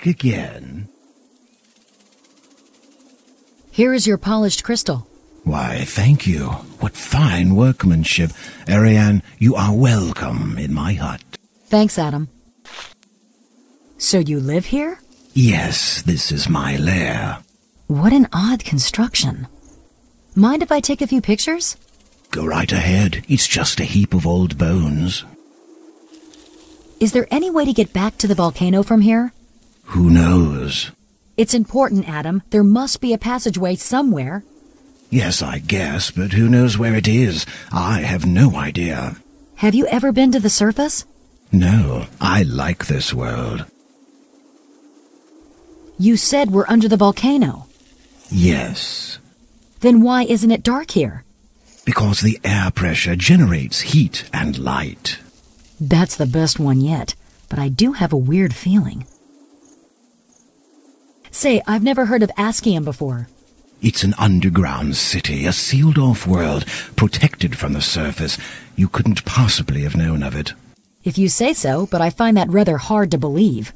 back again. Here is your polished crystal. Why, thank you. What fine workmanship. Ariane, you are welcome in my hut. Thanks, Adam. So you live here? Yes, this is my lair. What an odd construction. Mind if I take a few pictures? Go right ahead. It's just a heap of old bones. Is there any way to get back to the volcano from here? Who knows? It's important, Adam. There must be a passageway somewhere. Yes, I guess, but who knows where it is? I have no idea. Have you ever been to the surface? No, I like this world. You said we're under the volcano. Yes. Then why isn't it dark here? Because the air pressure generates heat and light. That's the best one yet, but I do have a weird feeling. Say, I've never heard of Ascium before. It's an underground city, a sealed-off world, protected from the surface. You couldn't possibly have known of it. If you say so, but I find that rather hard to believe.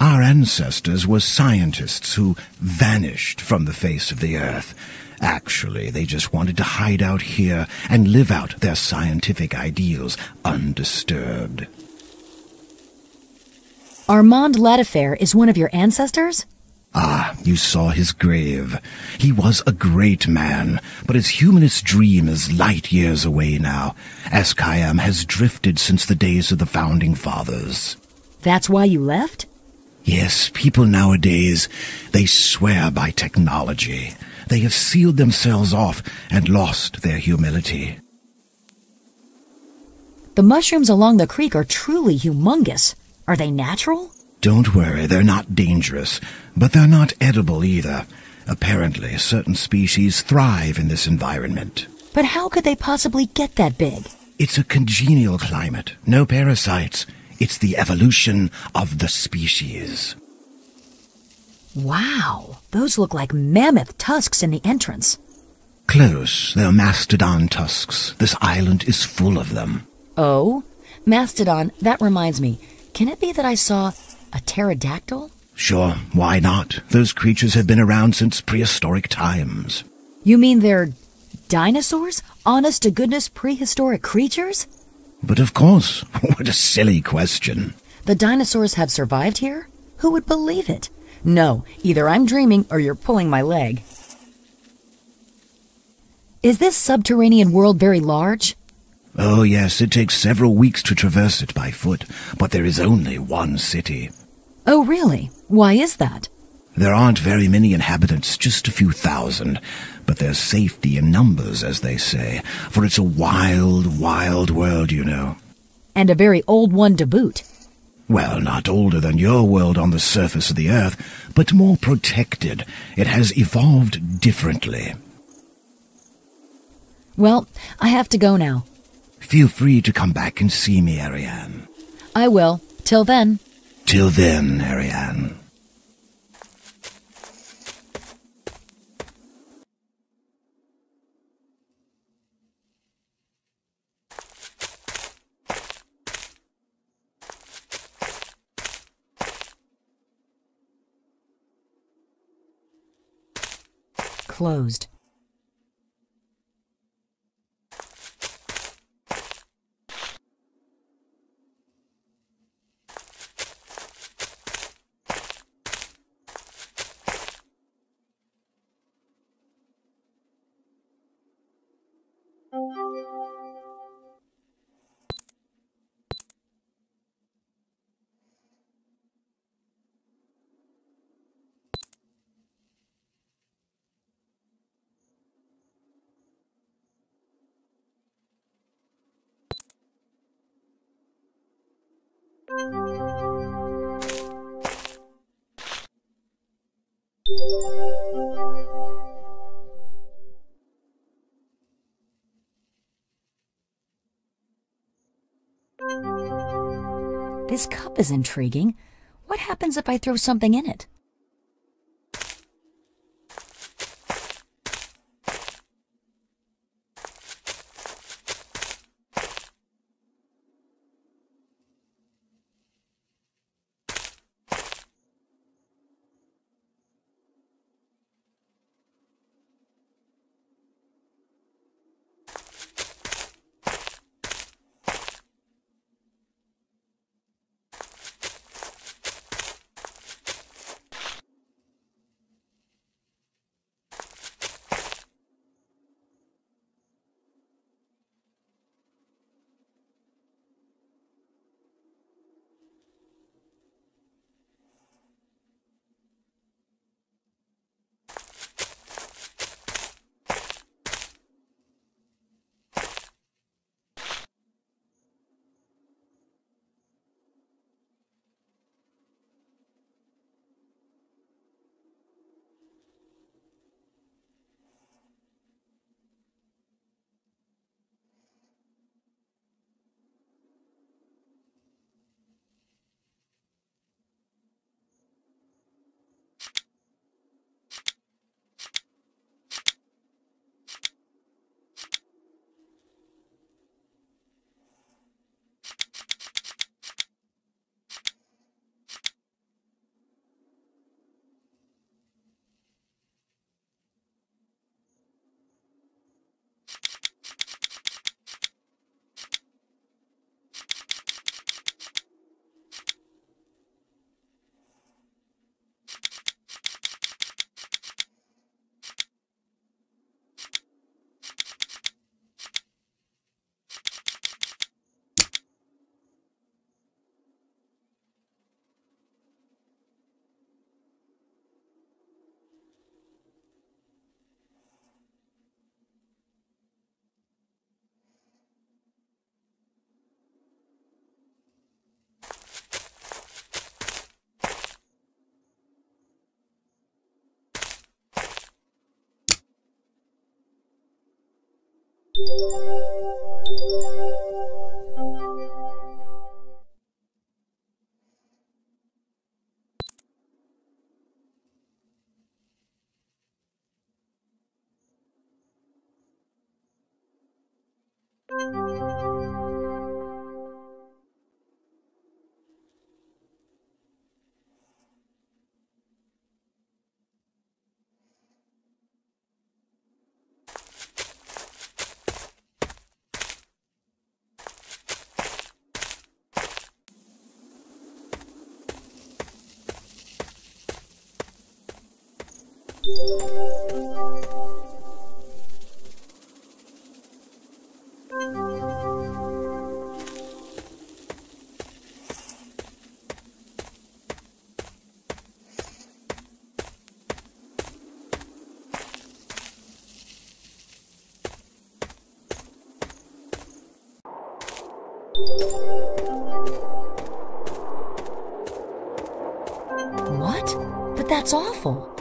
Our ancestors were scientists who vanished from the face of the earth. Actually, they just wanted to hide out here and live out their scientific ideals undisturbed. Armand Latifaire is one of your ancestors? Ah, you saw his grave. He was a great man, but his humanist dream is light years away now. Ascium has drifted since the days of the Founding Fathers. That's why you left? Yes, people nowadays, they swear by technology. They have sealed themselves off and lost their humility. The mushrooms along the creek are truly humongous. Are they natural? Don't worry, they're not dangerous, but they're not edible either. Apparently, certain species thrive in this environment. But how could they possibly get that big? It's a congenial climate, no parasites. It's the evolution of the species. Wow, those look like mammoth tusks in the entrance. Close, they're mastodon tusks. This island is full of them. Oh? Mastodon, that reminds me. Can it be that I saw a pterodactyl? Sure, why not? Those creatures have been around since prehistoric times. You mean they're dinosaurs? Honest-to-goodness prehistoric creatures? But of course, what a silly question. The dinosaurs have survived here? Who would believe it? No, either I'm dreaming or you're pulling my leg. Is this subterranean world very large? Oh yes, it takes several weeks to traverse it by foot, but there is only one city. Oh really? Why is that? There aren't very many inhabitants, just a few thousand, but there's safety in numbers, as they say, for it's a wild, wild world, you know. And a very old one to boot. Well, not older than your world on the surface of the earth, but more protected. It has evolved differently. Well, I have to go now. Feel free to come back and see me, Ariane. I will. Till then. Till then, Ariane. Closed. This cup is intriguing. What happens if I throw something in it? What? But that's awful.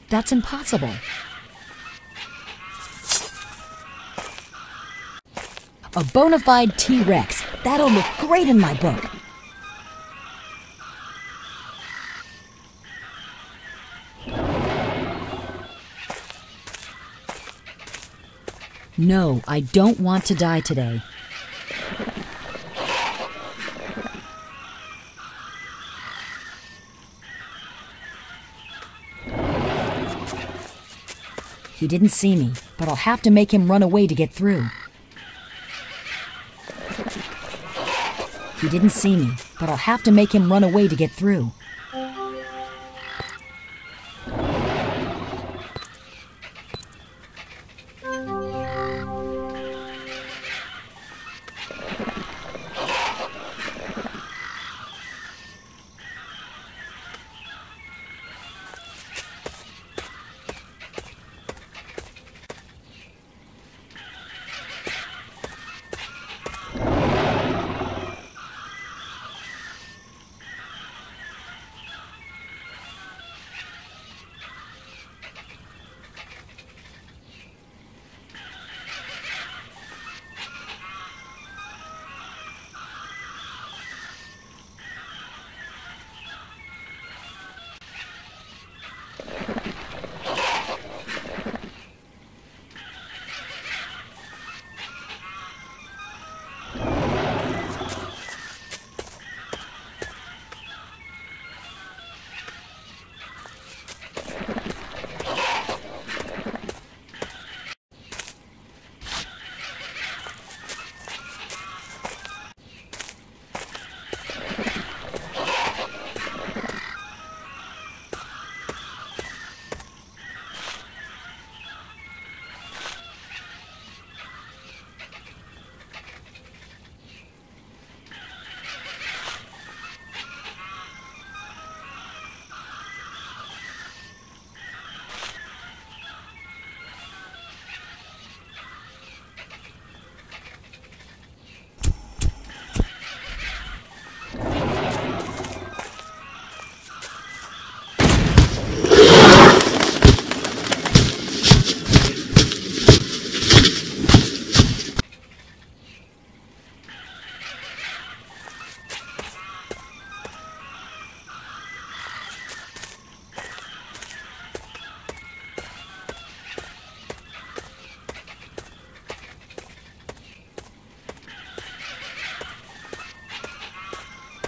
That's impossible. A bona fide T-Rex. That'll look great in my book. No, I don't want to die today. He didn't see me, but I'll have to make him run away to get through. He didn't see me, but I'll have to make him run away to get through.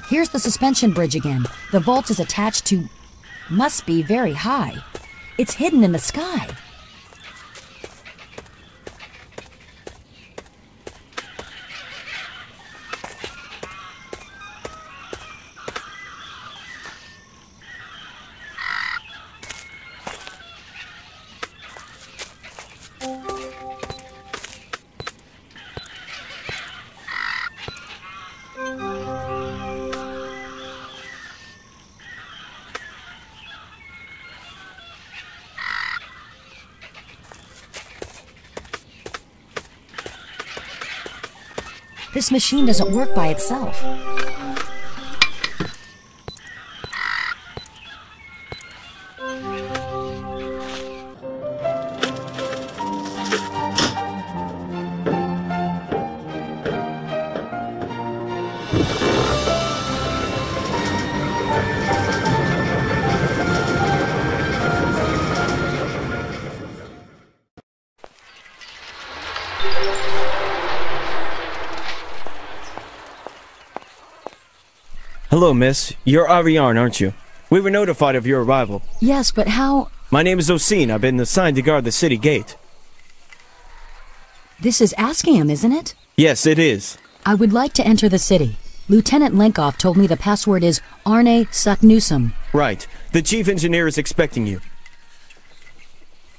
Here's the suspension bridge again. The vault is attached to... must be very high. It's hidden in the sky. This machine doesn't work by itself. Hello, miss. You're Ariane, aren't you? We were notified of your arrival. Yes, but how... My name is Oseen. I've been assigned to guard the city gate. This is Ascium, isn't it? Yes, it is. I would like to enter the city. Lieutenant Lenkoff told me the password is Arne Saknusum. Right. The chief engineer is expecting you.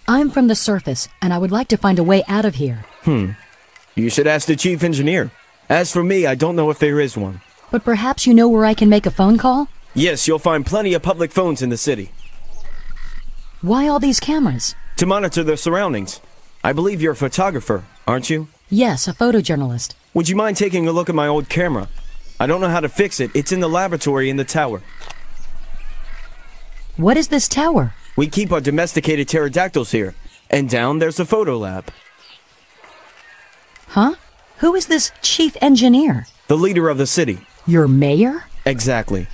I'm from the surface, and I would like to find a way out of here. You should ask the chief engineer. As for me, I don't know if there is one. But perhaps you know where I can make a phone call? Yes, you'll find plenty of public phones in the city. Why all these cameras? To monitor the surroundings. I believe you're a photographer, aren't you? Yes, a photojournalist. Would you mind taking a look at my old camera? I don't know how to fix it. It's in the laboratory in the tower. What is this tower? We keep our domesticated pterodactyls here. And down there's a photo lab. Huh? Who is this chief engineer? The leader of the city. Your mayor? Exactly.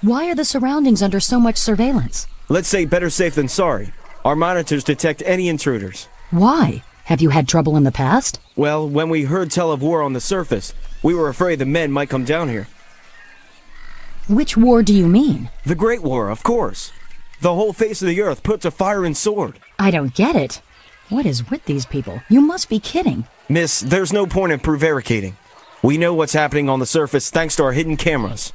Why are the surroundings under so much surveillance? Let's say better safe than sorry. Our monitors detect any intruders. Why? Have you had trouble in the past? Well, when we heard tell of war on the surface, we were afraid the men might come down here. Which war do you mean? The Great War, of course. The whole face of the earth put to fire and sword. I don't get it. What is with these people? You must be kidding. Miss, there's no point in prevaricating. We know what's happening on the surface thanks to our hidden cameras.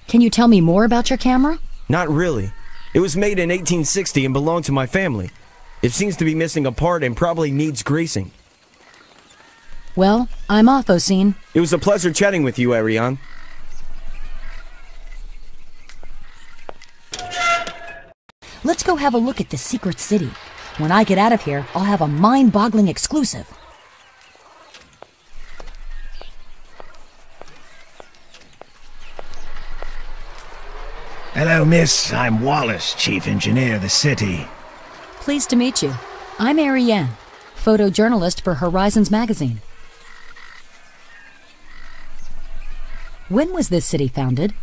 Can you tell me more about your camera? Not really. It was made in 1860 and belonged to my family. It seems to be missing a part and probably needs greasing. Well, I'm off, Oseen. It was a pleasure chatting with you, Ariane. Let's go have a look at the secret city. When I get out of here, I'll have a mind-boggling exclusive. Hello, miss. I'm Wallace, chief engineer of the city. Pleased to meet you. I'm Ariane, photojournalist for Horizons magazine. When was this city founded?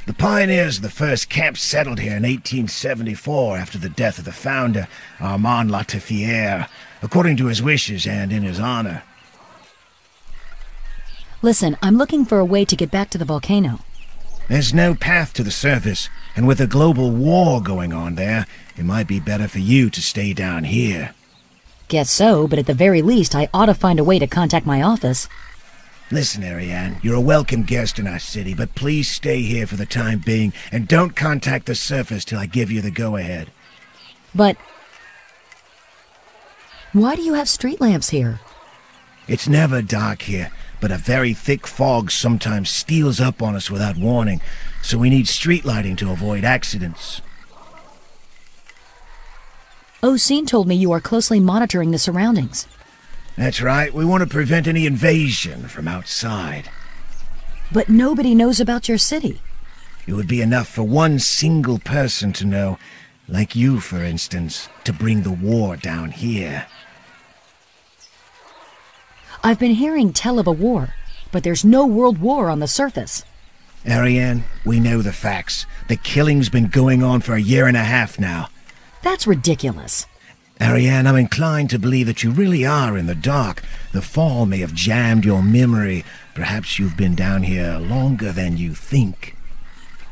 The pioneers of the first camp settled here in 1874 after the death of the founder, Armand Latifiere, according to his wishes and in his honor. Listen, I'm looking for a way to get back to the volcano. There's no path to the surface, and with a global war going on there, it might be better for you to stay down here. Guess so, but at the very least, I ought to find a way to contact my office. Listen, Ariane, you're a welcome guest in our city, but please stay here for the time being, and don't contact the surface till I give you the go-ahead. But why do you have street lamps here? It's never dark here, but a very thick fog sometimes steals up on us without warning, so we need street lighting to avoid accidents. Oseen told me you are closely monitoring the surroundings. That's right, we want to prevent any invasion from outside. But nobody knows about your city. It would be enough for one single person to know, like you, for instance, to bring the war down here. I've been hearing tell of a war, but there's no world war on the surface. Ariane, we know the facts. The killing's been going on for 1.5 years now. That's ridiculous. Ariane, I'm inclined to believe that you really are in the dark. The fall may have jammed your memory. Perhaps you've been down here longer than you think.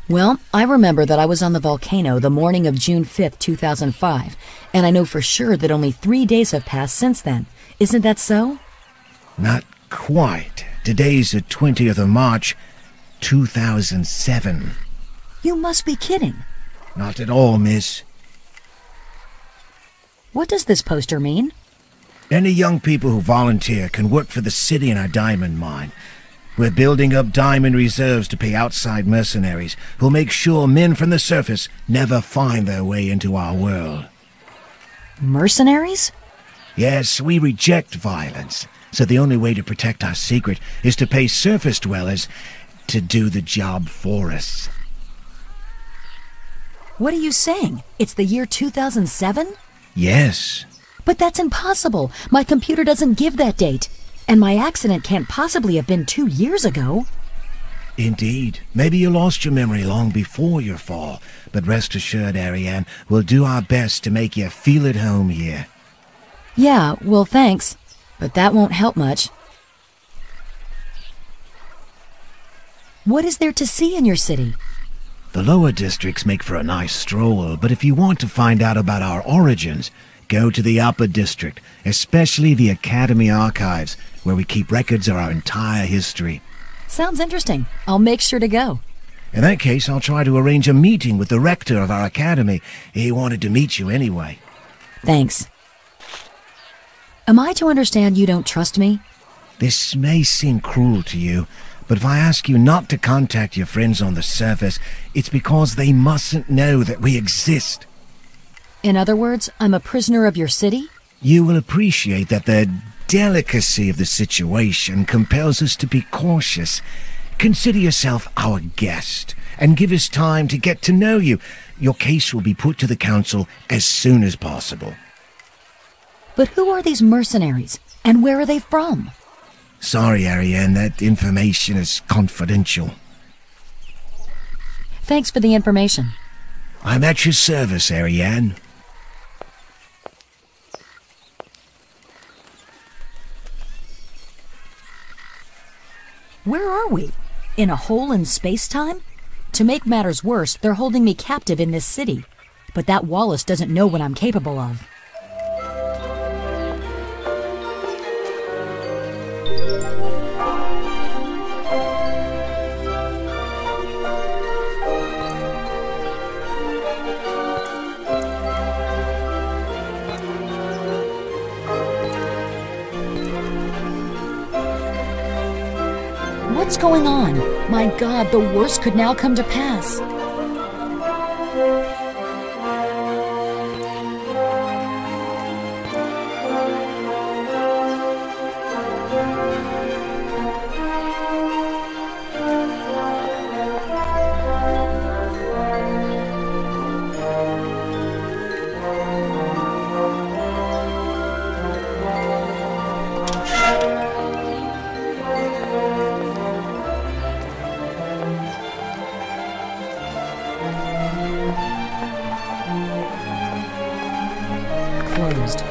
Well, I remember that I was on the volcano the morning of June 5th, 2005, and I know for sure that only 3 days have passed since then. Isn't that so? Not quite. Today's the 20th of March, 2007. You must be kidding. Not at all, miss. What does this poster mean? Any young people who volunteer can work for the city in our diamond mine. We're building up diamond reserves to pay outside mercenaries who'll make sure men from the surface never find their way into our world. Mercenaries? Yes, we reject violence, so the only way to protect our secret is to pay surface dwellers to do the job for us. What are you saying? It's the year 2007? Yes. But that's impossible. My computer doesn't give that date. And my accident can't possibly have been 2 years ago. Indeed. Maybe you lost your memory long before your fall. But rest assured, Ariane, we'll do our best to make you feel at home here. Yeah, well, thanks. But that won't help much. What is there to see in your city? The lower districts make for a nice stroll, but if you want to find out about our origins, go to the upper district, especially the Academy archives, where we keep records of our entire history. Sounds interesting. I'll make sure to go. In that case, I'll try to arrange a meeting with the rector of our academy. He wanted to meet you anyway. Thanks. Am I to understand you don't trust me? This may seem cruel to you, but if I ask you not to contact your friends on the surface, it's because they mustn't know that we exist. In other words, I'm a prisoner of your city? You will appreciate that the delicacy of the situation compels us to be cautious. Consider yourself our guest, and give us time to get to know you. Your case will be put to the council as soon as possible. But who are these mercenaries, and where are they from? Sorry, Ariane, that information is confidential. Thanks for the information. I'm at your service, Ariane. Where are we? In a hole in space-time? To make matters worse, they're holding me captive in this city. But that Wallace doesn't know what I'm capable of. What's going on? My God, the worst could now come to pass. Closed.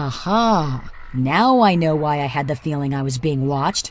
Aha! Now I know why I had the feeling I was being watched.